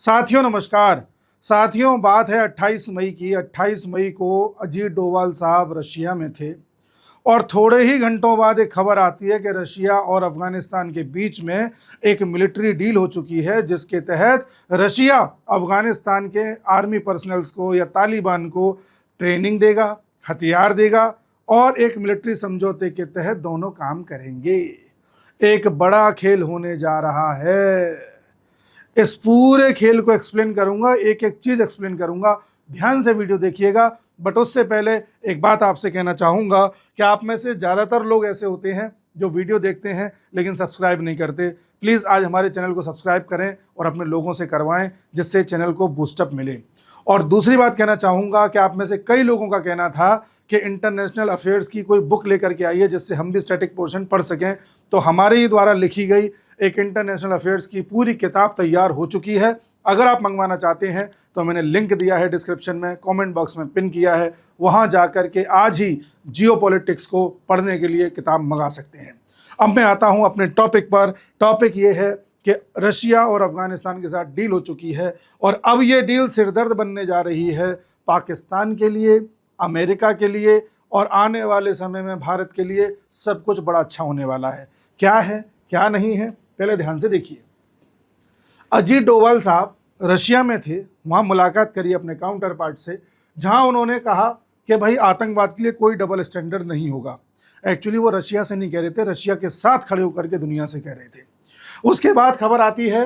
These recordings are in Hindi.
साथियों नमस्कार। साथियों, बात है 28 मई की। 28 मई को अजीत डोभाल साहब रशिया में थे और थोड़े ही घंटों बाद एक खबर आती है कि रशिया और अफगानिस्तान के बीच में एक मिलिट्री डील हो चुकी है, जिसके तहत रशिया अफगानिस्तान के आर्मी पर्सनल्स को या तालिबान को ट्रेनिंग देगा, हथियार देगा और एक मिलिट्री समझौते के तहत दोनों काम करेंगे। एक बड़ा खेल होने जा रहा है। इस पूरे खेल को एक्सप्लेन करूंगा, एक एक चीज एक्सप्लेन करूंगा, ध्यान से वीडियो देखिएगा। बट उससे पहले एक बात आपसे कहना चाहूंगा कि आप में से ज़्यादातर लोग ऐसे होते हैं जो वीडियो देखते हैं लेकिन सब्सक्राइब नहीं करते। प्लीज़ आज हमारे चैनल को सब्सक्राइब करें और अपने लोगों से करवाएं, जिससे चैनल को बूस्टअप मिले। और दूसरी बात कहना चाहूँगा कि आप में से कई लोगों का कहना था कि इंटरनेशनल अफेयर्स की कोई बुक लेकर के आइए जिससे हम भी स्टैटिक पोर्शन पढ़ सकें। तो हमारे ही द्वारा लिखी गई एक इंटरनेशनल अफेयर्स की पूरी किताब तैयार हो चुकी है। अगर आप मंगवाना चाहते हैं तो मैंने लिंक दिया है डिस्क्रिप्शन में, कमेंट बॉक्स में पिन किया है, वहां जाकर के आज ही जियोपॉलिटिक्स को पढ़ने के लिए किताब मंगा सकते हैं। अब मैं आता हूं अपने टॉपिक पर। टॉपिक ये है कि रशिया और अफगानिस्तान के साथ डील हो चुकी है और अब ये डील सिरदर्द बनने जा रही है पाकिस्तान के लिए, अमेरिका के लिए और आने वाले समय में भारत के लिए। सब कुछ बड़ा अच्छा होने वाला है। क्या है क्या नहीं है, पहले ध्यान से देखिए। अजीत डोभाल साहब रशिया में थे, वहाँ मुलाकात करी अपने काउंटर पार्ट से, जहाँ उन्होंने कहा कि भाई आतंकवाद के लिए कोई डबल स्टैंडर्ड नहीं होगा। एक्चुअली वो रशिया से नहीं कह रहे थे, रशिया के साथ खड़े होकर के दुनिया से कह रहे थे। उसके बाद खबर आती है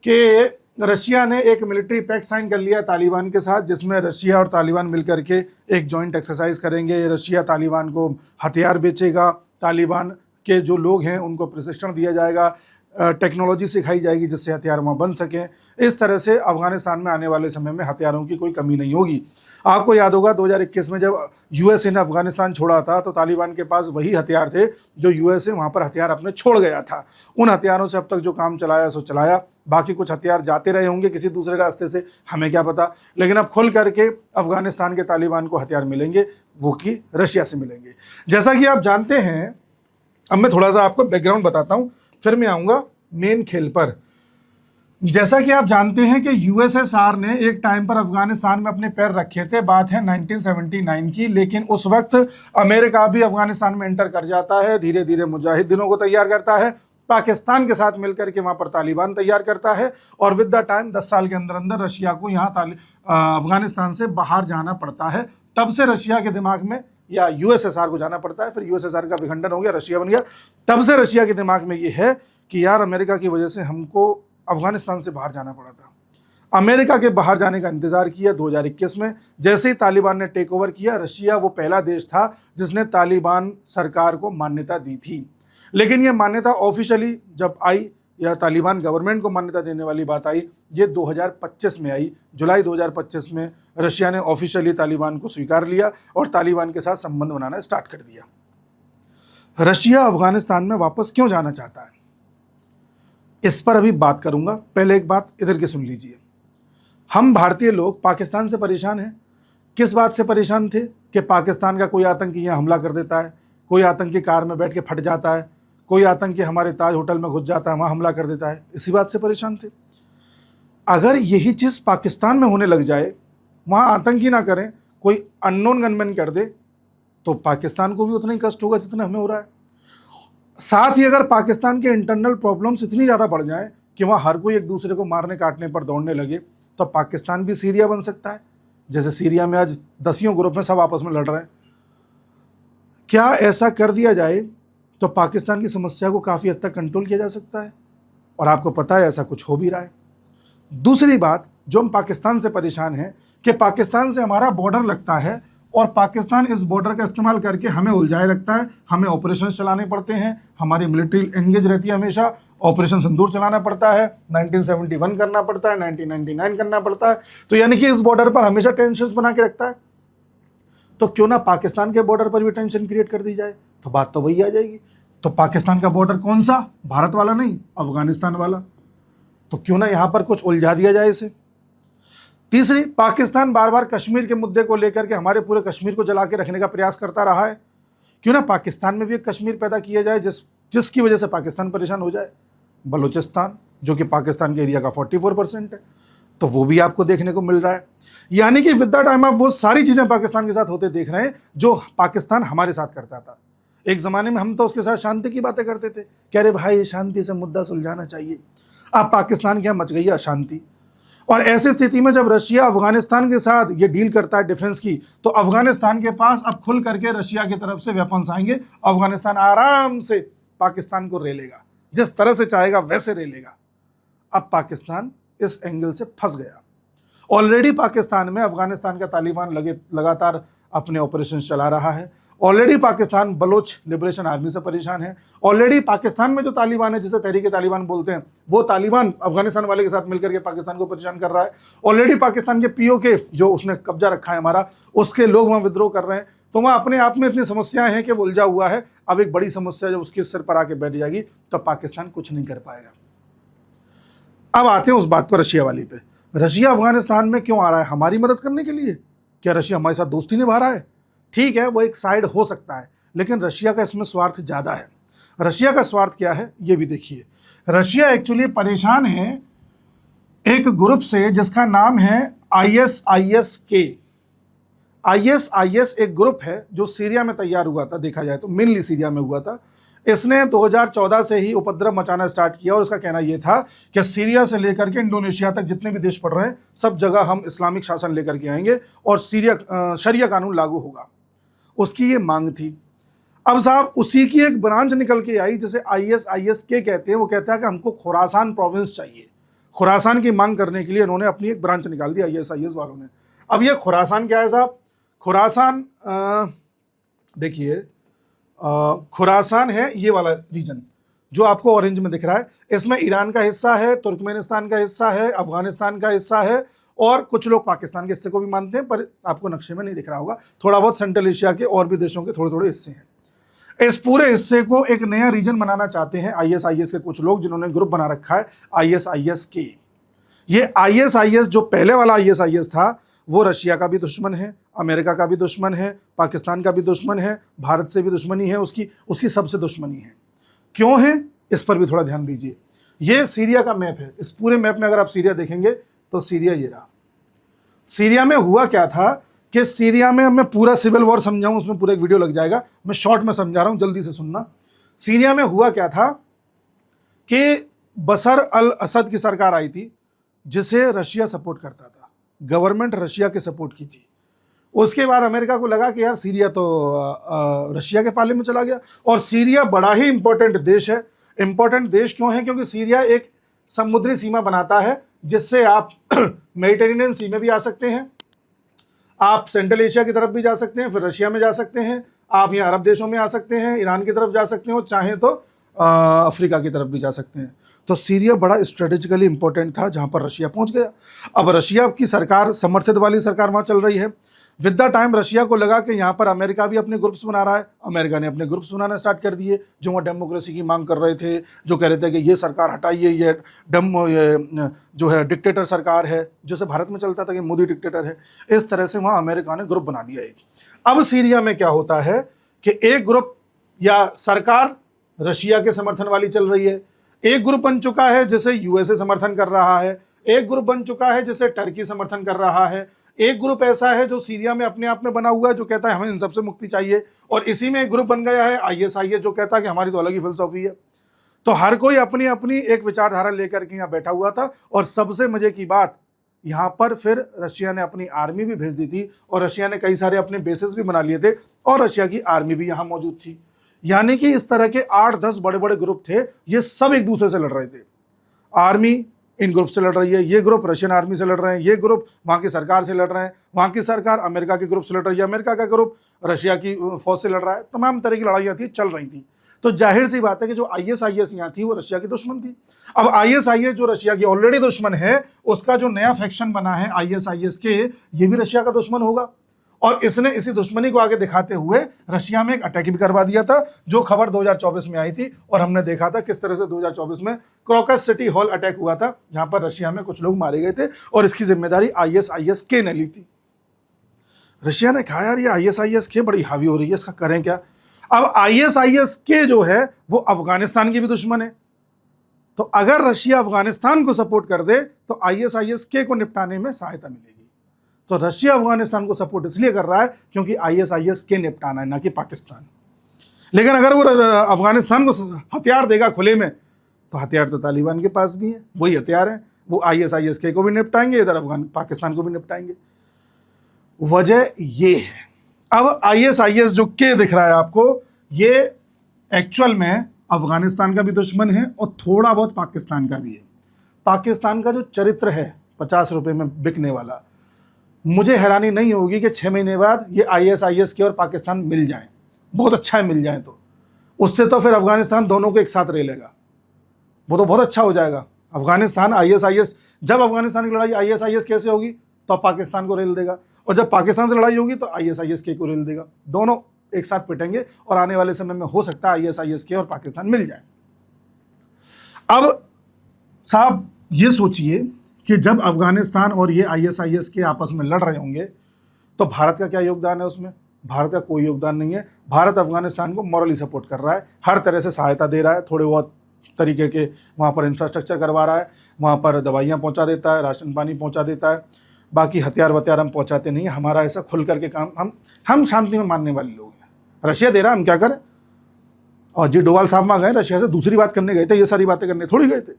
कि रशिया ने एक मिलिट्री पैक्ट साइन कर लिया तालिबान के साथ, जिसमें रशिया और तालिबान मिलकर के एक जॉइंट एक्सरसाइज करेंगे। रशिया तालिबान को हथियार बेचेगा, तालिबान के जो लोग हैं उनको प्रशिक्षण दिया जाएगा, टेक्नोलॉजी सिखाई जाएगी जिससे हथियार वहाँ बन सकें। इस तरह से अफगानिस्तान में आने वाले समय में हथियारों की कोई कमी नहीं होगी। आपको याद होगा 2021 में जब यूएसए ने अफगानिस्तान छोड़ा था तो तालिबान के पास वही हथियार थे जो यूएसए वहाँ पर हथियार अपने छोड़ गया था। उन हथियारों से अब तक जो काम चलाया सो चलाया, बाकी कुछ हथियार जाते रहे होंगे किसी दूसरे रास्ते से, हमें क्या पता। लेकिन अब खुल करके अफगानिस्तान के तालिबान को हथियार मिलेंगे, वो कि रशिया से मिलेंगे। जैसा कि आप जानते हैं, अब मैं थोड़ा सा आपको बैकग्राउंड बताता हूँ, फिर मैं आऊँगा मेन खेल पर। जैसा कि आप जानते हैं कि यूएसएसआर ने एक टाइम पर अफगानिस्तान में अपने पैर रखे थे, बात है 1979 की। लेकिन उस वक्त अमेरिका भी अफगानिस्तान में एंटर कर जाता है, धीरे धीरे मुजाहिदीनों को तैयार करता है, पाकिस्तान के साथ मिलकर के वहाँ पर तालिबान तैयार करता है और विद द टाइम 10 साल के अंदर अंदर रशिया को यहाँ अफगानिस्तान से बाहर जाना पड़ता है। तब से रशिया के दिमाग में, या यूएसएसआर को जाना पड़ता है, फिर यूएसएसआर का विखंडन हो गया, रशिया बन गया। तब से रशिया के दिमाग में ये है कि यार अमेरिका की वजह से हमको अफगानिस्तान से बाहर जाना पड़ा था। अमेरिका के बाहर जाने का इंतजार किया। 2021 में जैसे ही तालिबान ने टेक ओवर किया, रशिया वो पहला देश था जिसने तालिबान सरकार को मान्यता दी थी। लेकिन ये मान्यता ऑफिशियली जब आई, या तालिबान गवर्नमेंट को मान्यता देने वाली बात आई, ये 2025 में आई। जुलाई 2025 में रशिया ने ऑफिशियली तालिबान को स्वीकार लिया और तालिबान के साथ संबंध बनाना स्टार्ट कर दिया। रशिया अफगानिस्तान में वापस क्यों जाना चाहता है, इस पर अभी बात करूंगा। पहले एक बात इधर की सुन लीजिए। हम भारतीय लोग पाकिस्तान से परेशान हैं। किस बात से परेशान थे कि पाकिस्तान का कोई आतंकी यहाँ हमला कर देता है, कोई आतंकी कार में बैठ के फट जाता है, कोई आतंकी हमारे ताज होटल में घुस जाता है, वहाँ हमला कर देता है। इसी बात से परेशान थे। अगर यही चीज़ पाकिस्तान में होने लग जाए, वहाँ आतंकी ना करें, कोई अननोन गनमैन कर दे, तो पाकिस्तान को भी उतना ही कष्ट होगा जितना हमें हो रहा है। साथ ही अगर पाकिस्तान के इंटरनल प्रॉब्लम्स इतनी ज़्यादा बढ़ जाएं कि वहाँ हर कोई एक दूसरे को मारने काटने पर दौड़ने लगे, तो पाकिस्तान भी सीरिया बन सकता है। जैसे सीरिया में आज 10 ग्रुप में सब आपस में लड़ रहे हैं। क्या ऐसा कर दिया जाए तो पाकिस्तान की समस्या को काफ़ी हद तक कंट्रोल किया जा सकता है, और आपको पता है ऐसा कुछ हो भी रहा है। दूसरी बात जो हम पाकिस्तान से परेशान हैं कि पाकिस्तान से हमारा बॉर्डर लगता है और पाकिस्तान इस बॉर्डर का इस्तेमाल करके हमें उलझाए रखता है। हमें ऑपरेशन चलाने पड़ते हैं, हमारी मिलिट्री एंगेज रहती है हमेशा। ऑपरेशन सिंदूर चलाना पड़ता है, 1971 करना पड़ता है, 1999 करना पड़ता है। तो यानी कि इस बॉर्डर पर हमेशा टेंशन बना के रखता है। तो क्यों ना पाकिस्तान के बॉर्डर पर भी टेंशन क्रिएट कर दी जाए, तो बात तो वही आ जाएगी। तो पाकिस्तान का बॉर्डर कौन सा, भारत वाला नहीं, अफगानिस्तान वाला। तो क्यों ना यहाँ पर कुछ उलझा दिया जाए इसे। तीसरी, पाकिस्तान बार बार कश्मीर के मुद्दे को लेकर के हमारे पूरे कश्मीर को जला के रखने का प्रयास करता रहा है। क्यों ना पाकिस्तान में भी एक कश्मीर पैदा किया जाए जिसकी वजह से पाकिस्तान परेशान हो जाए। बलूचिस्तान जो कि पाकिस्तान के एरिया का 44% है, तो वो भी आपको देखने को मिल रहा है। यानी कि विद द टाइम आप वो सारी चीजें पाकिस्तान के साथ होते देख रहे हैं जो पाकिस्तान हमारे साथ करता था। एक जमाने में हम तो उसके साथ शांति की बातें करते थे, कह रहे भाई शांति से मुद्दा सुलझाना चाहिए। अब पाकिस्तान के यहाँ मच गई है अशांति। और ऐसी स्थिति में जब रशिया अफगानिस्तान के साथ ये डील करता है डिफेंस की, तो अफगानिस्तान के पास अब खुल करके रशिया की तरफ से वेपन्स आएंगे। अफगानिस्तान आराम से पाकिस्तान को रेलेगा, जिस तरह से चाहेगा वैसे रेलेगा। अब पाकिस्तान इस एंगल से फंस गया। ऑलरेडी पाकिस्तान में अफगानिस्तान का तालिबान लगातार अपने ऑपरेशन चला रहा है। Already Pakistan Baloch liberation army से परेशान है। ऑलरेडी पाकिस्तान में जो तालिबान है, जिसे तहरीक तालिबान बोलते हैं, वो तालिबान अफगानिस्तान वाले के साथ मिलकर के पाकिस्तान को परेशान कर रहा है। ऑलरेडी पाकिस्तान के पीओके जो उसने कब्जा रखा है हमारा, उसके लोग वहाँ विद्रोह कर रहे हैं। तो वहाँ अपने आप में इतनी समस्याएं हैं कि वो उलझा हुआ है। अब एक बड़ी समस्या जब उसके सिर पर आके बैठ जाएगी तो पाकिस्तान कुछ नहीं कर पाएगा। अब आते हैं उस बात पर, रशिया वाली पे। रशिया अफगानिस्तान में क्यों आ रहा है? हमारी मदद करने के लिए? क्या रशिया हमारे साथ दोस्ती निभा रहा है? ठीक है, वो एक साइड हो सकता है, लेकिन रशिया का इसमें स्वार्थ ज़्यादा है। रशिया का स्वार्थ क्या है ये भी देखिए। रशिया एक्चुअली परेशान है एक ग्रुप से जिसका नाम है ISIS-K। ISIS एक ग्रुप है जो सीरिया में तैयार हुआ था, देखा जाए तो मेनली सीरिया में हुआ था। इसने 2014 से ही उपद्रव मचाना स्टार्ट किया और उसका कहना यह था कि सीरिया से लेकर के इंडोनेशिया तक जितने भी देश पड़ रहे हैं, सब जगह हम इस्लामिक शासन लेकर के आएंगे और शरिया कानून लागू होगा। उसकी ये मांग थी। अब साहब उसी की एक ब्रांच निकल के आई जिसे ISIS-K कहते हैं। वो कहता है कि हमको खुरासान प्रोविंस चाहिए। खुरासान की मांग करने के लिए इन्होंने अपनी एक ब्रांच निकाल दी ISIS वालों ने। अब ये खुरासान क्या है साहब? खुरासान देखिए, खुरासान है ये वाला रीजन जो आपको ऑरेंज में दिख रहा है। इसमें ईरान का हिस्सा है, तुर्कमेनिस्तान का हिस्सा है, अफगानिस्तान का हिस्सा है और कुछ लोग पाकिस्तान के हिस्से को भी मानते हैं, पर आपको नक्शे में नहीं दिख रहा होगा। थोड़ा बहुत सेंट्रल एशिया के और भी देशों के थोड़े थोड़े हिस्से हैं। इस पूरे हिस्से को एक नया रीजन बनाना चाहते हैं ISIS के कुछ लोग, जिन्होंने ग्रुप बना रखा है ISIS-K। ये ISIS जो पहले वाला ISIS था वो रशिया का भी दुश्मन है, अमेरिका का भी दुश्मन है, पाकिस्तान का भी दुश्मन है, भारत से भी दुश्मनी है, उसकी सबसे दुश्मनी है। क्यों है इस पर भी थोड़ा ध्यान दीजिए। ये सीरिया का मैप है। इस पूरे मैप में अगर आप सीरिया देखेंगे तो सीरिया ये रहा। सीरिया में हुआ क्या था कि सीरिया में, मैं पूरा सिविल वॉर समझाऊं उसमें पूरा एक वीडियो लग जाएगा, मैं शॉर्ट में समझा रहा हूं, जल्दी से सुनना। सीरिया में हुआ क्या था कि बशर अल असद की सरकार आई थी जिसे रशिया सपोर्ट करता था। गवर्नमेंट रशिया के सपोर्ट की थी। उसके बाद अमेरिका को लगा कि यार सीरिया तो रशिया के पाले में चला गया। और सीरिया बड़ा ही इंपॉर्टेंट देश है। इंपॉर्टेंट देश क्यों है? क्योंकि सीरिया एक समुद्री सीमा बनाता है जिससे आप मेडिटेरेनियन सी में भी आ सकते हैं, आप सेंट्रल एशिया की तरफ भी जा सकते हैं, फिर रशिया में जा सकते हैं, आप यहाँ अरब देशों में आ सकते हैं, ईरान की तरफ जा सकते हो, चाहे तो अफ्रीका की तरफ भी जा सकते हैं। तो सीरिया बड़ा स्ट्रेटेजिकली इंपॉर्टेंट था जहाँ पर रशिया पहुँच गया। अब रशिया की सरकार, समर्थित वाली सरकार वहाँ चल रही है। विद द टाइम रशिया को लगा कि यहाँ पर अमेरिका भी अपने ग्रुप्स बना रहा है। अमेरिका ने अपने ग्रुप्स बनाना स्टार्ट कर दिए जो वहाँ डेमोक्रेसी की मांग कर रहे थे, जो कह रहे थे कि ये सरकार हटाइए, ये जो है डिक्टेटर सरकार है, जैसे भारत में चलता था कि मोदी डिक्टेटर है। इस तरह से वहाँ अमेरिका ने ग्रुप बना दिया एक। अब सीरिया में क्या होता है कि एक ग्रुप या सरकार रशिया के समर्थन वाली चल रही है, एक ग्रुप बन चुका है जिसे USA समर्थन कर रहा है, एक ग्रुप बन चुका है जिसे टर्की समर्थन कर रहा है, एक ग्रुप ऐसा है जो सीरिया में अपने आप में बना हुआ है जो कहता है हमें इन सबसे मुक्ति चाहिए, और इसी में एक ग्रुप बन गया है ISIS जो कहता है कि हमारी तो अलग ही फिलॉसफी है। तो हर कोई अपनी अपनी एक विचारधारा लेकर के यहाँ बैठा हुआ था। और सबसे मजे की बात, यहाँ पर फिर रशिया ने अपनी आर्मी भी भेज दी थी और रशिया ने कई सारे अपने बेसेस भी बना लिए थे और रशिया की आर्मी भी यहाँ मौजूद थी। यानी कि इस तरह के 8-10 बड़े बड़े ग्रुप थे, ये सब एक दूसरे से लड़ रहे थे। आर्मी इन ग्रुप से लड़ रही है, ये ग्रुप रशियन आर्मी से लड़ रहे हैं, ये ग्रुप वहाँ की सरकार से लड़ रहे हैं, वहाँ की सरकार अमेरिका के ग्रुप से लड़ रही है, अमेरिका का ग्रुप रशिया की फौज से लड़ रहा है। तमाम तरह की लड़ाइयाँ थी, चल रही थी। तो जाहिर सी बात है कि जो ISIS यहाँ थी वो रशिया की दुश्मन थी। अब ISIS जो रशिया की ऑलरेडी दुश्मन है, उसका जो नया फैक्शन बना है ISIS-K, ये भी रशिया का दुश्मन होगा। और इसने इसी दुश्मनी को आगे दिखाते हुए रशिया में एक अटैक भी करवा दिया था, जो खबर 2024 में आई थी। और हमने देखा था किस तरह से 2024 में क्रोकस सिटी हॉल अटैक हुआ था, जहां पर रशिया में कुछ लोग मारे गए थे और इसकी जिम्मेदारी ISIS-K ने ली थी। रशिया ने कहा यार ये ISIS-K बड़ी हावी हो रही है, इसका करें क्या। अब ISIS-K जो है वो अफगानिस्तान की भी दुश्मन है। तो अगर रशिया अफगानिस्तान को सपोर्ट कर दे तो ISIS-K को निपटाने में सहायता मिलेगी। तो रशिया अफगानिस्तान को सपोर्ट इसलिए कर रहा है क्योंकि ISIS-K निपटाना है, ना कि पाकिस्तान। लेकिन अगर वो अफगानिस्तान को हथियार देगा खुले में, तो हथियार तो तालिबान के पास भी है, वही हथियार है, वो ISIS-K को भी निपटाएंगे, इधर पाकिस्तान को भी निपटाएंगे। वजह ये है। अब ISIS जो के दिख रहा है आपको, ये एक्चुअल में अफगानिस्तान का भी दुश्मन है और थोड़ा बहुत पाकिस्तान का भी है। पाकिस्तान का जो चरित्र है 50 रुपए में बिकने वाला, मुझे हैरानी नहीं होगी कि 6 महीने बाद ये ISIS-K और पाकिस्तान मिल जाएं। बहुत अच्छा है मिल जाए तो, उससे तो फिर अफगानिस्तान दोनों को एक साथ ले लेगा, वो तो बहुत अच्छा हो जाएगा। अफगानिस्तान ISIS, जब अफगानिस्तान की लड़ाई ISIS-K से होगी तो पाकिस्तान को रेल देगा, और जब पाकिस्तान से लड़ाई होगी तो ISIS-K को रेल देगा, दोनों एक साथ पिटेंगे और आने वाले समय में हो सकता है ISIS-K और पाकिस्तान मिल जाए। अब साहब ये सोचिए कि जब अफगानिस्तान और ये ISIS-K आपस में लड़ रहे होंगे तो भारत का क्या योगदान है उसमें? भारत का कोई योगदान नहीं है। भारत अफगानिस्तान को मॉरली सपोर्ट कर रहा है, हर तरह से सहायता दे रहा है, थोड़े बहुत तरीके के वहाँ पर इंफ्रास्ट्रक्चर करवा रहा है, वहाँ पर दवाइयाँ पहुँचा देता है, राशन पानी पहुँचा देता है, बाकी हथियार वथियार हम पहुँचाते नहीं है। हमारा ऐसा खुल करके काम, हम शांति में मानने वाले लोग हैं। रशिया दे रहा है, हम क्या करें? और जी डोवाल साहब वहाँ गए रशिया से दूसरी बात करने गए थे, ये सारी बातें करने थोड़ी गए थे।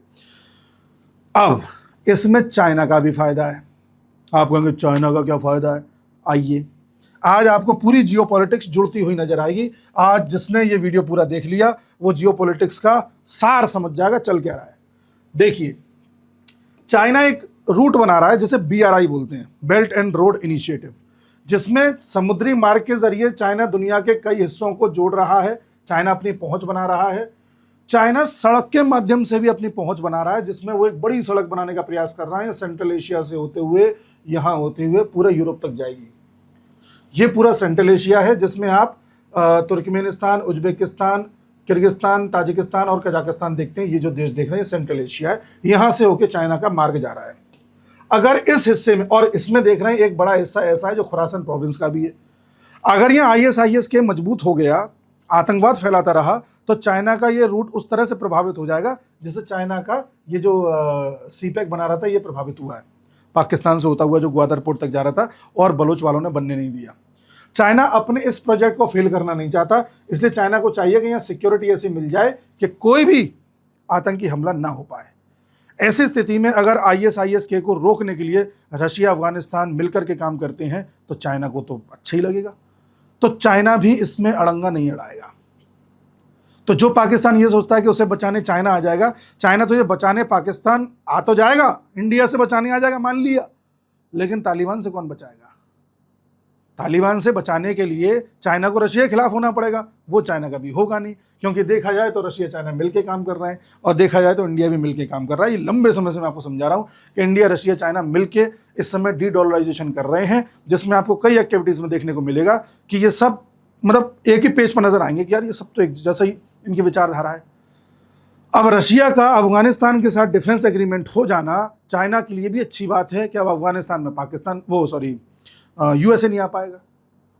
अब इसमें चाइना का भी फायदा है। आप कहेंगे चाइना का क्या फायदा है? आइए, आज आपको पूरी जियोपॉलिटिक्स जुड़ती हुई नजर आएगी। आज जिसने ये वीडियो पूरा देख लिया वो जियोपॉलिटिक्स का सार समझ जाएगा चल क्या रहा है। देखिए, चाइना एक रूट बना रहा है जिसे BRI बोलते हैं, बेल्ट एंड रोड इनिशिएटिव, जिसमें समुद्री मार्ग के जरिए चाइना दुनिया के कई हिस्सों को जोड़ रहा है। चाइना अपनी पहुंच बना रहा है। चाइना सड़क के माध्यम से भी अपनी पहुंच बना रहा है, जिसमें वो एक बड़ी सड़क बनाने का प्रयास कर रहा है, सेंट्रल एशिया से होते हुए यहाँ होते हुए पूरे यूरोप तक जाएगी। ये पूरा सेंट्रल एशिया है जिसमें आप तुर्कमेनिस्तान, उज्बेकिस्तान, किर्गिस्तान, ताजिकिस्तान और कजाकिस्तान देखते हैं। ये जो देश देख रहे हैं सेंट्रल एशिया है, यहाँ से होकर चाइना का मार्ग जा रहा है। अगर इस हिस्से में, और इसमें देख रहे हैं एक बड़ा हिस्सा ऐसा है जो खुरासन प्रोविंस का भी है, अगर यहाँ ISIS-K मजबूत हो गया, आतंकवाद फैलाता रहा, तो चाइना का ये रूट उस तरह से प्रभावित हो जाएगा जैसे चाइना का ये जो CPEC बना रहा था ये प्रभावित हुआ है, पाकिस्तान से होता हुआ जो ग्वादर पोर्ट तक जा रहा था, और बलोच वालों ने बनने नहीं दिया। चाइना अपने इस प्रोजेक्ट को फेल करना नहीं चाहता, इसलिए चाइना को चाहिए कि यहाँ सिक्योरिटी ऐसी मिल जाए कि कोई भी आतंकी हमला ना हो पाए। ऐसी स्थिति में अगर ISIS-K को रोकने के लिए रशिया अफगानिस्तान मिलकर के काम करते हैं तो चाइना को तो अच्छा ही लगेगा, तो चाइना भी इसमें अड़ंगा नहीं अड़ाएगा। तो जो पाकिस्तान ये सोचता है कि उसे बचाने चाइना आ जाएगा, चाइना तो ये बचाने पाकिस्तान आ तो जाएगा, इंडिया से बचाने आ जाएगा मान लिया, लेकिन तालिबान से कौन बचाएगा? तालिबान से बचाने के लिए चाइना को रशिया के खिलाफ होना पड़ेगा, वो चाइना का भी होगा नहीं, क्योंकि देखा जाए तो रशिया चाइना मिलकर काम कर रहे हैं और देखा जाए तो इंडिया भी मिलकर काम कर रहा है। ये लंबे समय से मैं आपको समझा रहा हूँ कि इंडिया, रशिया, चाइना मिलकर इस समय डीडॉलराइजेशन कर रहे हैं, जिसमें आपको कई एक्टिविटीज़ में देखने को मिलेगा कि ये सब मतलब एक ही पेज पर नजर आएंगे कि यार ये सब तो एक जैसा ही इनकी विचारधारा है। अब रशिया का अफगानिस्तान के साथ डिफेंस एग्रीमेंट हो जाना चाइना के लिए भी अच्छी बात है कि अब अफगानिस्तान में USA नहीं आ पाएगा।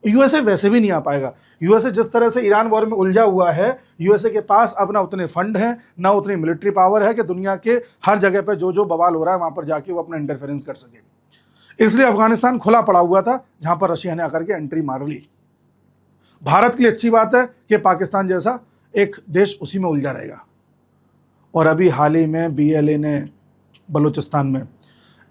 USA वैसे भी नहीं आ पाएगा। USA जिस तरह से ईरान वॉर में उलझा हुआ है, USA के पास अब ना उतने फंड हैं, ना उतनी मिलिट्री पावर है कि दुनिया के हर जगह पर जो जो बवाल हो रहा है वहाँ पर जाके वो अपना इंटरफेरेंस कर सके। इसलिए अफगानिस्तान खुला पड़ा हुआ था, जहाँ पर रशिया ने आकर के एंट्री मार ली। भारत के लिए अच्छी बात है कि पाकिस्तान जैसा एक देश उसी में उलझा रहेगा। और अभी हाल ही में BLA ने बलूचिस्तान में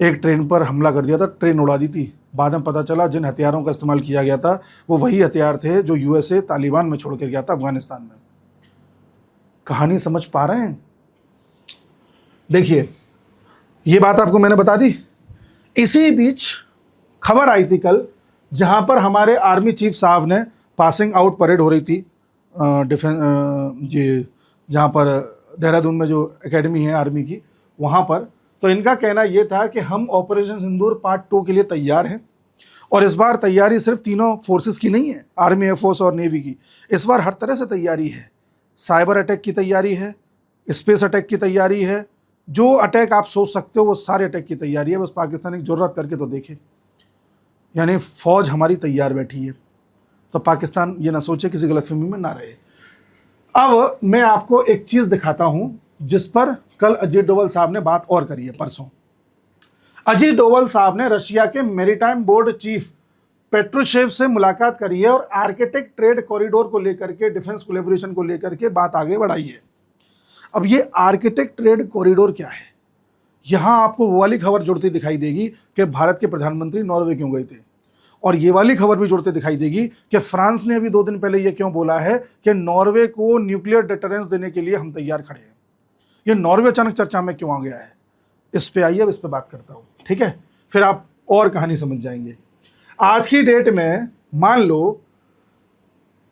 एक ट्रेन पर हमला कर दिया था, ट्रेन उड़ा दी थी। बाद में पता चला जिन हथियारों का इस्तेमाल किया गया था वो वही हथियार थे जो USA तालिबान में छोड़ कर गया था अफगानिस्तान में। कहानी समझ पा रहे हैं? देखिए, ये बात आपको मैंने बता दी। इसी बीच खबर आई थी कल, जहां पर हमारे आर्मी चीफ साहब ने पासिंग आउट परेड हो रही थी जहाँ पर देहरादून में जो एकेडमी है आर्मी की, वहाँ पर। तो इनका कहना ये था कि हम ऑपरेशन सिंदूर पार्ट 2 के लिए तैयार हैं, और इस बार तैयारी सिर्फ तीनों फोर्सेस की नहीं है, आर्मी, एयरफोर्स और नेवी की। इस बार हर तरह से तैयारी है। साइबर अटैक की तैयारी है, स्पेस अटैक की तैयारी है, जो अटैक आप सोच सकते हो वो सारे अटैक की तैयारी है। बस पाकिस्तान की ज़रूरत करके तो देखे, यानी फ़ौज हमारी तैयार बैठी है। तो पाकिस्तान ये ना सोचे किसी गलतफहमी में ना रहे। अब मैं आपको एक चीज़ दिखाता हूँ जिस पर कल अजीत डोभाल साहब ने बात और करी है, परसों। अजीत डोभाल साहब ने रशिया के मैरीटाइम बोर्ड चीफ पेट्रुशेव से मुलाकात करी है और आर्कटिक ट्रेड कॉरिडोर को लेकर के, डिफेंस कोलैबोरेशन को लेकर के बात आगे बढ़ाई है। अब ये आर्कटिक ट्रेड कॉरिडोर क्या है, यहां आपको वो वाली खबर जुड़ती दिखाई देगी कि भारत के प्रधानमंत्री नॉर्वे क्यों गए थे, और ये वाली खबर भी जुड़ते दिखाई देगी कि फ्रांस ने अभी 2 दिन पहले ये क्यों बोला है कि नॉर्वे को न्यूक्लियर डिटरेंस देने के लिए हम तैयार खड़े हैं। ये नॉर्वे अचानक चर्चा में क्यों आ गया है, इस पे आइए, अब इस पे बात करता हूं, ठीक है, फिर आप और कहानी समझ जाएंगे। आज की डेट में मान लो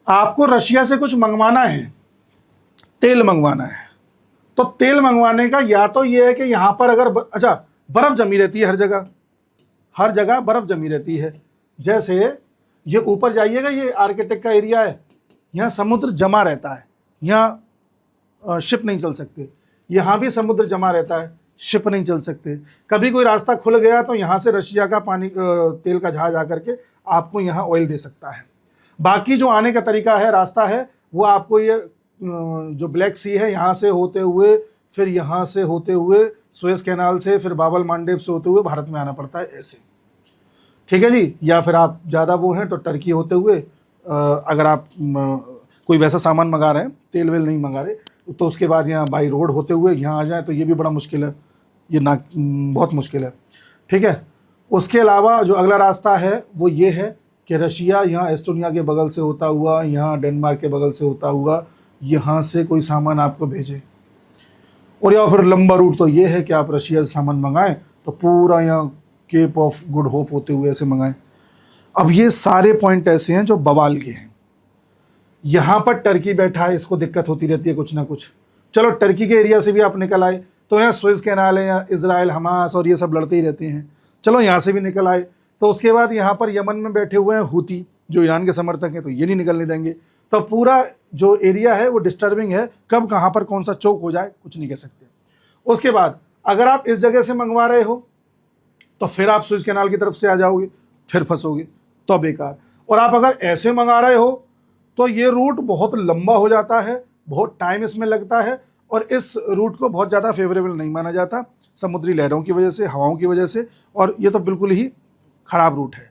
आपको रशिया से कुछ मंगवाना है, तेल मंगवाना है, तो तेल मंगवाने का या तो ये है कि यहां पर अगर अच्छा बर्फ जमी रहती है, हर जगह बर्फ जमी रहती है। जैसे ये ऊपर जाइएगा, ये आर्कटिक का एरिया है, यहाँ समुद्र जमा रहता है, यहाँ शिप नहीं चल सकते, यहाँ भी समुद्र जमा रहता है, शिप नहीं चल सकते। कभी कोई रास्ता खुल गया तो यहाँ से रशिया का पानी तेल का जहाज आकर के आपको यहाँ ऑयल दे सकता है। बाकी जो आने का तरीका है, रास्ता है, वो आपको ये जो ब्लैक सी है यहाँ से होते हुए, फिर यहाँ से होते हुए सुएज कैनाल से, फिर बाबल मांडेब से होते हुए भारत में आना पड़ता है, ऐसे, ठीक है जी। या फिर आप ज़्यादा वो हैं तो टर्की होते हुए, अगर आप कोई वैसा सामान मंगा रहे हैं, तेल वेल नहीं मंगा रहे, तो उसके बाद यहाँ बाई रोड होते हुए यहाँ आ जाए, तो ये भी बड़ा मुश्किल है, ये ना बहुत मुश्किल है, ठीक है। उसके अलावा जो अगला रास्ता है वो ये है कि रशिया यहाँ एस्टोनिया के बगल से होता हुआ, यहाँ डेनमार्क के बगल से होता हुआ, यहाँ से कोई सामान आपको भेजे। और या फिर लंबा रूट तो ये है कि आप रशिया से सामान मंगाएं तो पूरा यहाँ केप ऑफ गुड होप होते हुए ऐसे मंगाएं। अब ये सारे पॉइंट ऐसे हैं जो बवाल के हैं। यहाँ पर टर्की बैठा है, इसको दिक्कत होती रहती है कुछ ना कुछ। चलो टर्की के एरिया से भी आप निकल आए तो यहाँ सुएज कैनाल है, यहाँ इजराइल हमास और ये सब लड़ते ही रहते हैं, चलो यहाँ से भी निकल आए। तो उसके बाद यहाँ पर यमन में बैठे हुए हैं हूती, जो ईरान के समर्थक हैं, तो ये नहीं निकलने देंगे। तो पूरा जो एरिया है वो डिस्टर्बिंग है, कब कहाँ पर कौन सा चौक हो जाए कुछ नहीं कह सकते। उसके बाद अगर आप इस जगह से मंगवा रहे हो तो फिर आप सुएज कैनाल की तरफ से आ जाओगे, फिर फंसोगे, तो बेकार। और आप अगर ऐसे मंगा रहे हो तो ये रूट बहुत लंबा हो जाता है, बहुत टाइम इसमें लगता है, और इस रूट को बहुत ज़्यादा फेवरेबल नहीं माना जाता समुद्री लहरों की वजह से, हवाओं की वजह से, और ये तो बिल्कुल ही ख़राब रूट है।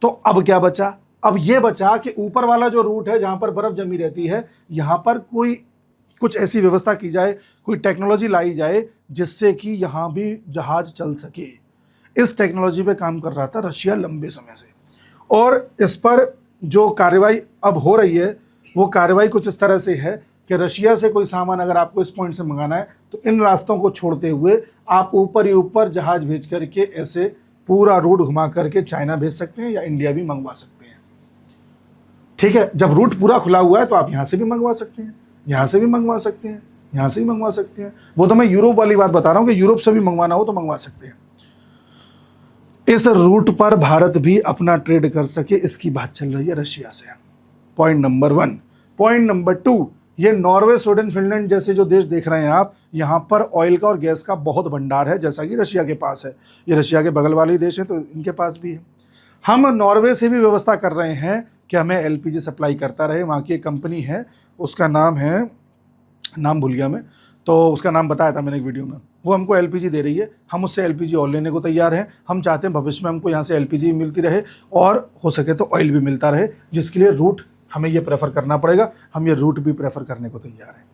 तो अब क्या बचा? अब ये बचा कि ऊपर वाला जो रूट है जहाँ पर बर्फ़ जमी रहती है, यहाँ पर कुछ ऐसी व्यवस्था की जाए, कोई टेक्नोलॉजी लाई जाए जिससे कि यहाँ भी जहाज़ चल सके। इस टेक्नोलॉजी पे काम कर रहा था रशिया लंबे समय से, और इस पर जो कार्रवाई अब हो रही है वो कार्रवाई कुछ इस तरह से है कि रशिया से कोई सामान अगर आपको इस पॉइंट से मंगाना है तो इन रास्तों को छोड़ते हुए आप ऊपर ही ऊपर जहाज भेज करके ऐसे पूरा रूट घुमा करके चाइना भेज सकते हैं या इंडिया भी मंगवा सकते हैं, ठीक है। जब रूट पूरा खुला हुआ है तो आप यहाँ से भी मंगवा सकते हैं, यहाँ से भी मंगवा सकते हैं, यहाँ से भी मंगवा सकते हैं। वो तो मैं यूरोप वाली बात बता रहा हूँ कि यूरोप से भी मंगवाना हो तो मंगवा सकते हैं। इस रूट पर भारत भी अपना ट्रेड कर सके, इसकी बात चल रही है रशिया से। Point number 1। पॉइंट नंबर 2, ये नॉर्वे, स्वीडन, फिनलैंड जैसे जो देश देख रहे हैं आप, यहाँ पर ऑयल का और गैस का बहुत भंडार है, जैसा कि रशिया के पास है। ये रशिया के बगल वाले देश हैं तो इनके पास भी है। हम नॉर्वे से भी व्यवस्था कर रहे हैं कि हमें एलपीजी सप्लाई करता रहे। वहाँ की एक कंपनी है, उसका नाम भूल गया मैं, तो उसका नाम बताया था मैंने एक वीडियो में। वो हमको एलपीजी दे रही है, हम उससे एलपीजी और लेने को तैयार हैं। हम चाहते हैं भविष्य में हमको यहाँ से एलपीजी मिलती रहे और हो सके तो ऑयल भी मिलता रहे, जिसके लिए रूट हमें ये प्रेफर करना पड़ेगा। हम ये रूट भी प्रेफर करने को तैयार हैं।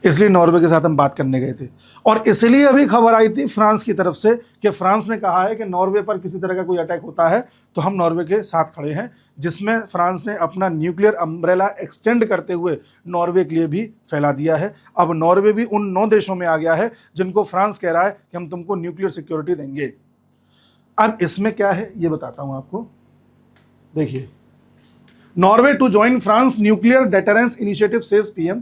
इसलिए नॉर्वे के साथ हम बात करने गए थे, और इसलिए अभी खबर आई थी फ्रांस की तरफ से कि फ्रांस ने कहा है कि नॉर्वे पर किसी तरह का कोई अटैक होता है तो हम नॉर्वे के साथ खड़े हैं, जिसमें फ्रांस ने अपना न्यूक्लियर अम्ब्रेला एक्सटेंड करते हुए नॉर्वे के लिए भी फैला दिया है। अब नॉर्वे भी उन 9 देशों में आ गया है जिनको फ्रांस कह रहा है कि हम तुमको न्यूक्लियर सिक्योरिटी देंगे। अब इसमें क्या है ये बताता हूं आपको। देखिए, Norway to join France nuclear deterrence initiative says PM.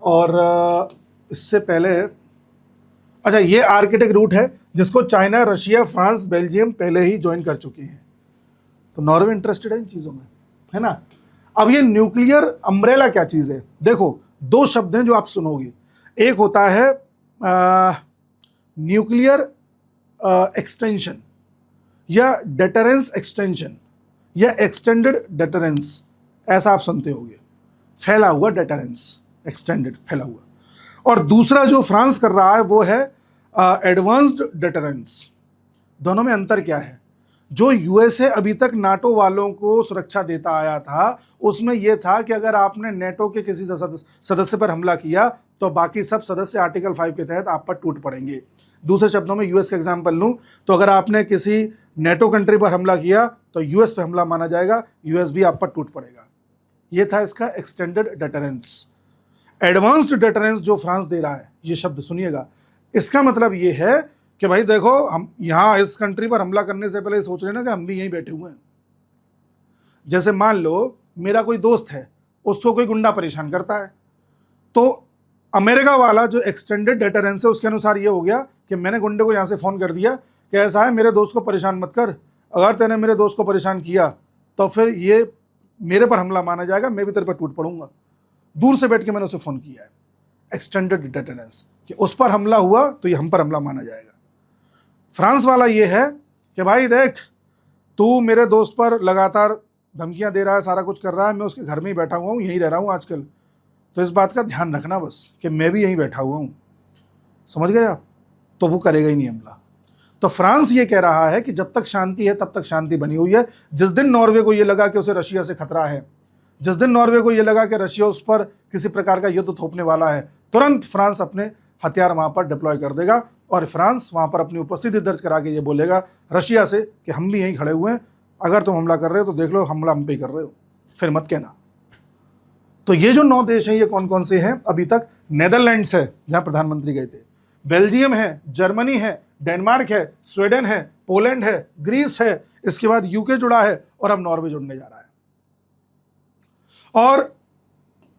और इससे पहले अच्छा, ये आर्कटिक रूट है जिसको चाइना, रशिया, फ्रांस, बेल्जियम पहले ही ज्वाइन कर चुके हैं, तो नॉर्वे इंटरेस्टेड है इन चीज़ों में, है ना। अब ये न्यूक्लियर अम्ब्रेला क्या चीज़ है? देखो, 2 शब्द हैं जो आप सुनोगे। एक होता है न्यूक्लियर एक्सटेंशन या डेटरेंस एक्सटेंशन या एक्सटेंडेड डेटरेंस, ऐसा आप सुनते होंगे। फैला हुआ डेटरेंस, एक्सटेंडेड, फैला हुआ। और दूसरा जो फ्रांस कर रहा है वो है एडवांस्ड डिटरेंस। दोनों में अंतर क्या है? जो यूएसए अभी तक नाटो वालों को सुरक्षा देता आया था, उसमें यह था कि अगर आपने नेटो के किसी सदस्य पर हमला किया तो बाकी सब सदस्य आर्टिकल 5 के तहत आप पर टूट पड़ेंगे। दूसरे शब्दों में यूएस का एग्जाम्पल लूं तो अगर आपने किसी नेटो कंट्री पर हमला किया तो यूएस पर हमला माना जाएगा, यूएस भी आप पर टूट पड़ेगा। यह था इसका एक्सटेंडेड डिटरेंस। एडवांस्ड डिटरेंस जो फ्रांस दे रहा है, ये शब्द सुनिएगा, इसका मतलब ये है कि भाई देखो, हम यहाँ इस कंट्री पर हमला करने से पहले सोच रहे ना कि हम भी यहीं बैठे हुए हैं। जैसे मान लो मेरा कोई दोस्त है, उसको कोई गुंडा परेशान करता है, तो अमेरिका वाला जो एक्सटेंडेड डिटरेंस है उसके अनुसार ये हो गया कि मैंने गुंडे को यहाँ से फ़ोन कर दिया कि ऐसा है, मेरे दोस्त को परेशान मत कर, अगर तूने मेरे दोस्त को परेशान किया तो फिर ये मेरे पर हमला माना जाएगा, मैं भी तेरे पर टूट पड़ूंगा। दूर से बैठ के मैंने उसे फ़ोन किया है। एक्सटेंडेड डिटरेंस कि उस पर हमला हुआ तो ये हम पर हमला माना जाएगा। फ्रांस वाला ये है कि भाई देख, तू मेरे दोस्त पर लगातार धमकियां दे रहा है, सारा कुछ कर रहा है, मैं उसके घर में ही बैठा हुआ हूँ, यहीं रह रहा हूँ आजकल, तो इस बात का ध्यान रखना बस कि मैं भी यहीं बैठा हुआ हूँ। समझ गए आप? तो वो करेगा ही नहीं हमला। तो फ्रांस ये कह रहा है कि जब तक शांति है तब तक शांति बनी हुई है। जिस दिन नॉर्वे को ये लगा कि उसे रशिया से खतरा है, जिस दिन नॉर्वे को ये लगा कि रशिया उस पर किसी प्रकार का युद्ध थोपने वाला है, तुरंत फ्रांस अपने हथियार वहाँ पर डिप्लॉय कर देगा और फ्रांस वहाँ पर अपनी उपस्थिति दर्ज करा के ये बोलेगा रशिया से कि हम भी यहीं खड़े हुए हैं, अगर तुम हमला कर रहे हो तो देख लो हमला हम पे ही कर रहे हो, फिर मत कहना। तो ये जो 9 देश हैं, ये कौन कौन से हैं अभी तक? नेदरलैंड्स है जहाँ प्रधानमंत्री गए थे, बेल्जियम है, जर्मनी है, डेनमार्क है, स्वीडन है, पोलैंड है, ग्रीस है, इसके बाद यूके जुड़ा है और अब नॉर्वे जुड़ने जा रहा है। और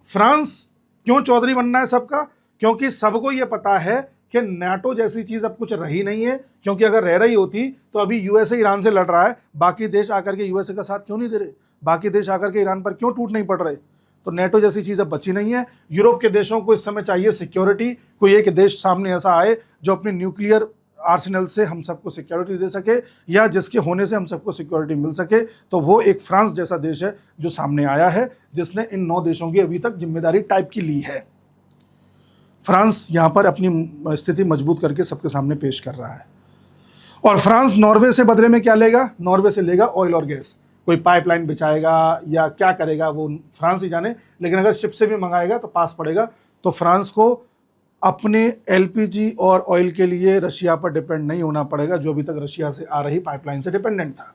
फ्रांस क्यों चौधरी बनना है सबका? क्योंकि सबको यह पता है कि नाटो जैसी चीज अब कुछ रही नहीं है, क्योंकि अगर रह रही होती तो अभी यूएसए ईरान से लड़ रहा है, बाकी देश आकर के यूएसए का साथ क्यों नहीं दे रहे, बाकी देश आकर के ईरान पर क्यों टूट नहीं पड़ रहे? तो नाटो जैसी चीज अब बची नहीं है। यूरोप के देशों को इस समय चाहिए सिक्योरिटी, कोई एक देश सामने ऐसा आए जो अपने न्यूक्लियर आर्सेनल से हम सबको सिक्योरिटी दे सके या जिसके होने से हम सबको सिक्योरिटी मिल सके। तो वो एक फ्रांस जैसा देश है जो सामने आया है, जिसने इन 9 देशों की अभी तक जिम्मेदारी टाइप की ली है। फ्रांस यहाँ पर अपनी स्थिति मजबूत करके सबके सामने पेश कर रहा है। और फ्रांस नॉर्वे से बदले में क्या लेगा? नॉर्वे से लेगा ऑयल और गैस। कोई पाइपलाइन बिछाएगा या क्या करेगा वो फ्रांस ही जाने, लेकिन अगर शिप से भी मंगाएगा तो पास पड़ेगा। तो फ्रांस को अपने एलपीजी और ऑयल के लिए रशिया पर डिपेंड नहीं होना पड़ेगा, जो अभी तक रशिया से आ रही पाइपलाइन से डिपेंडेंट था,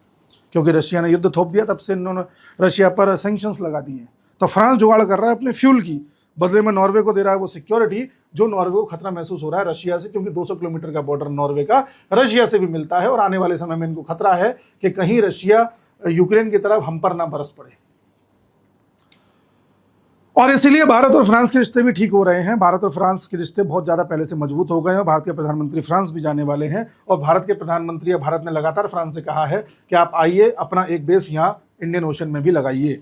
क्योंकि रशिया ने युद्ध थोप दिया, तब से इन्होंने रशिया पर सैंक्शंस लगा दिए। तो फ्रांस जुगाड़ कर रहा है अपने फ्यूल की, बदले में नॉर्वे को दे रहा है वो सिक्योरिटी जो नॉर्वे को खतरा महसूस हो रहा है रशिया से, क्योंकि 200 किलोमीटर का बॉर्डर नॉर्वे का रशिया से भी मिलता है और आने वाले समय में इनको खतरा है कि कहीं रशिया यूक्रेन की तरफ हम पर ना बरस पड़े। और इसीलिए भारत और फ्रांस के रिश्ते भी ठीक हो रहे हैं। भारत और फ्रांस के रिश्ते बहुत ज़्यादा पहले से मजबूत हो गए हैं। भारत के प्रधानमंत्री फ्रांस भी जाने वाले हैं और भारत के प्रधानमंत्री या भारत ने लगातार फ्रांस से कहा है कि आप आइए, अपना एक बेस यहाँ इंडियन ओशन में भी लगाइए।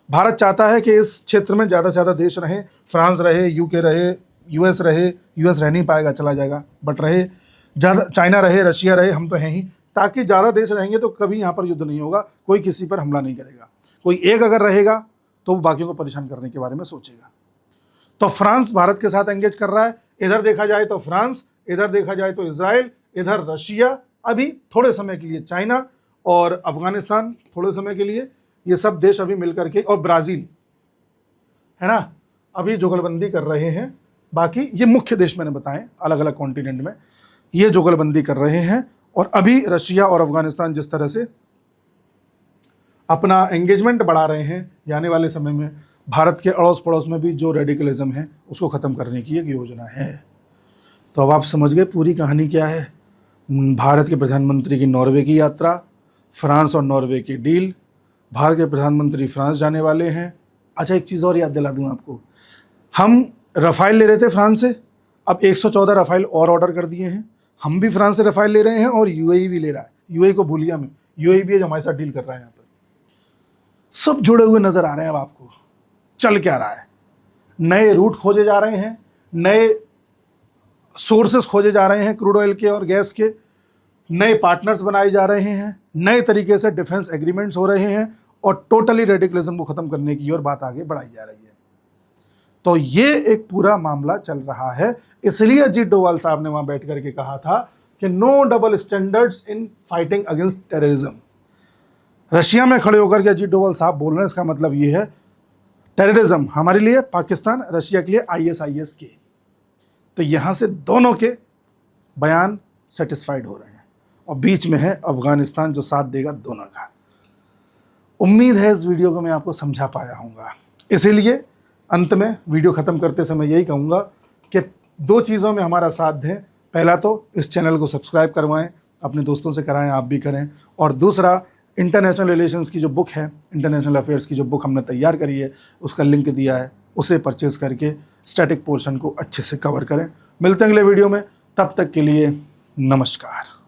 भारत चाहता है कि इस क्षेत्र में ज़्यादा से ज़्यादा देश रहें, फ्रांस रहे, यूके रहे, यूएस रहे, यूएस रह नहीं पाएगा, चला जाएगा, बट रहे ज़्यादा, चाइना रहे, रशिया रहे, हम तो हैं ही, ताकि ज़्यादा देश रहेंगे तो कभी यहाँ पर युद्ध नहीं होगा, कोई किसी पर हमला नहीं करेगा। कोई एक अगर रहेगा तो वो बाकियों को परेशान करने के बारे में सोचेगा। तो फ्रांस भारत के साथ एंगेज कर रहा है। इधर देखा जाए तो फ्रांस, इधर देखा जाए तो इजराइल, इधर रशिया, अभी थोड़े समय के लिए चाइना और अफगानिस्तान थोड़े समय के लिए, ये सब देश अभी मिलकर के, और ब्राज़ील है ना, अभी जुगलबंदी कर रहे हैं। बाकी ये मुख्य देश मैंने बताए अलग अलग कॉन्टिनेंट में ये जुगलबंदी कर रहे हैं। और अभी रशिया और अफगानिस्तान जिस तरह से अपना एंगेजमेंट बढ़ा रहे हैं, आने वाले समय में भारत के अड़ोस पड़ोस में भी जो रेडिकलिज्म है उसको ख़त्म करने की एक योजना है। तो अब आप समझ गए पूरी कहानी क्या है। भारत के प्रधानमंत्री की नॉर्वे की यात्रा, फ्रांस और नॉर्वे की डील, भारत के प्रधानमंत्री फ्रांस जाने वाले हैं। अच्छा, एक चीज़ और याद दिला दूँ आपको, हम रफ़ाइल ले रहे थे फ्रांस से, अब 114 रफ़ाइल और ऑर्डर कर दिए हैं। हम भी फ्रांस से रफ़ाइल ले रहे हैं और यूएई भी ले रहा है। यूएई को भूलिया में, यूएई भी जो हमारे साथ डील कर रहा है। यहाँ पर सब जुड़े हुए नज़र आ रहे हैं। अब आपको चल क्या रहा है, नए रूट खोजे जा रहे हैं, नए सोर्सेस खोजे जा रहे हैं क्रूड ऑयल के और गैस के, नए पार्टनर्स बनाए जा रहे हैं, नए तरीके से डिफेंस एग्रीमेंट्स हो रहे हैं और टोटली रेडिकलिज्म को ख़त्म करने की ओर बात आगे बढ़ाई जा रही है। तो ये एक पूरा मामला चल रहा है। इसलिए अजीत डोभाल साहब ने वहां बैठ करके कहा था कि no double standards in fighting against terrorism. Russia में खड़े होकर के अजीत डोभाल साहब बोल रहे हैं, इसका मतलब ये है टेररिज्म हमारे लिए पाकिस्तान, रशिया के लिए ISIS की। तो यहां से दोनों के बयान सेटिस्फाइड हो रहे हैं और बीच में है अफगानिस्तान जो साथ देगा दोनों का। उम्मीद है इस वीडियो को मैं आपको समझा पाया हूँगा। इसीलिए अंत में वीडियो ख़त्म करते समय यही कहूँगा कि 2 चीज़ों में हमारा साथ दें। पहला तो इस चैनल को सब्सक्राइब करवाएं, अपने दोस्तों से कराएं, आप भी करें। और दूसरा, इंटरनेशनल रिलेशंस की जो बुक है, इंटरनेशनल अफेयर्स की जो बुक हमने तैयार करी है, उसका लिंक दिया है, उसे परचेज़ करके स्टैटिक पोर्शन को अच्छे से कवर करें। मिलते हैं अगले वीडियो में, तब तक के लिए नमस्कार।